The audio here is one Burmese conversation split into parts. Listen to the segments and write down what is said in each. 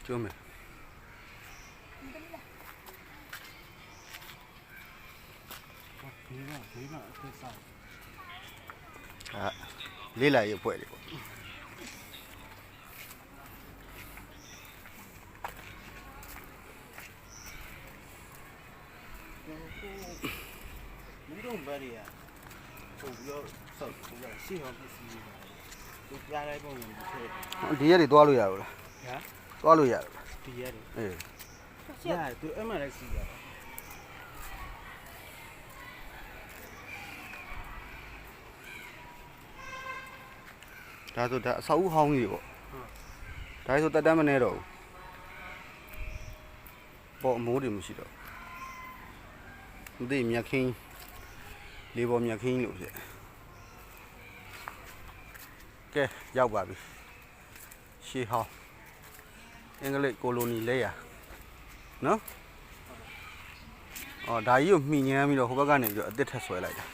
ကျွမ်းမယ်လေးလာရုပ်ဖွဲ့လေးပေါ့မင်းတို့ဘယ်ရပုံပြီးတော့ဆောက်ပြီးတော့ရှေ့ဟောပစ္စည်းတွေကြားလိုက်ပုံကိုဒီရက်တွေသွားလို့ရဘူးလားဟမ်သွားလို့ရတယ်ဒီရက်တွေအေးရတယ်သူအဲ့မှလည်းစီးရဒါဆိုဒါအဆောက်အဦဟောင်းကြီးပေါ့ဒါဆိုတက်တမ်းမနေတော့ဘူးပေါ့အမိုးတွေမရှိတော့မသိမြက်ခင်းလေးပေါ်မြက်ခင်းလို့ဖြစ်ကဲရောက်ပါပြီရှေးဟောင်းအင်္ဂလိပ်ကိုလိုနီလဲရနော်အော်ဒါကြီးကိုမှီညမ်းပြီးတော့ဟိုဘက်ကနေပြီးတော့အစ်စ်ထက်ဆွဲလိုက်တာ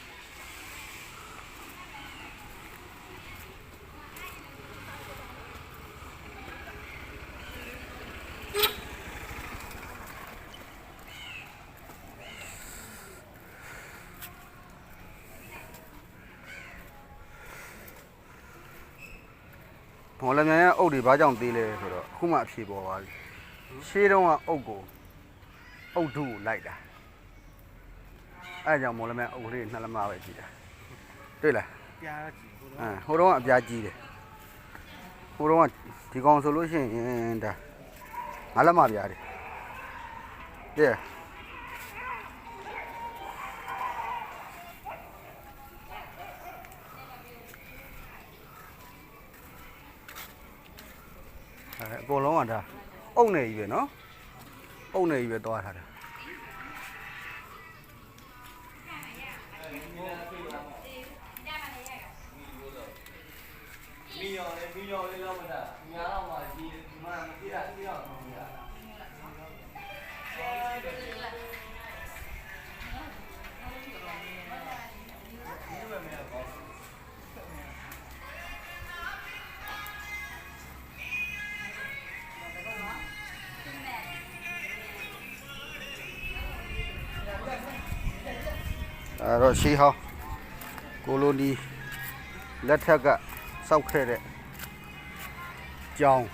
မော်လမြိုင်ရဲ့အုတ်တွေဘာကြောင့်သေးလဲဆိုတော့အခုမှအဖြေပေါ်သွားပြီရှေးတုန်းကအုတ်ကိုအုတ်ထုကိုလိုက်တာအဲကြောင့်မော်လမြိုင်အုတ်ကလေးနှစ်လက်မပဲကြည့်တာတွေ့လားပြားကြည့်ဟိုတော့အပြားကြီးတယ်ဟိုတော့ဒီကောင်ဆိုလို့ရှိရင်ဒါငါလက်မပြားတယ်တဲ့အကုန်လုံးကဒါအုတ်နေကြီးပဲနော်အုတ်နေကြီးပဲတွားထားတယ်မီယောလေးလောက်မတာညာတော့မှဒီမှာမကြည့်ရသေးတော့ဘူးညာအဲ့တော့ရှေးဟောင်းကိုလိုနီလက်ထက်ကစောက်ခဲ့တဲ့ကျောင်း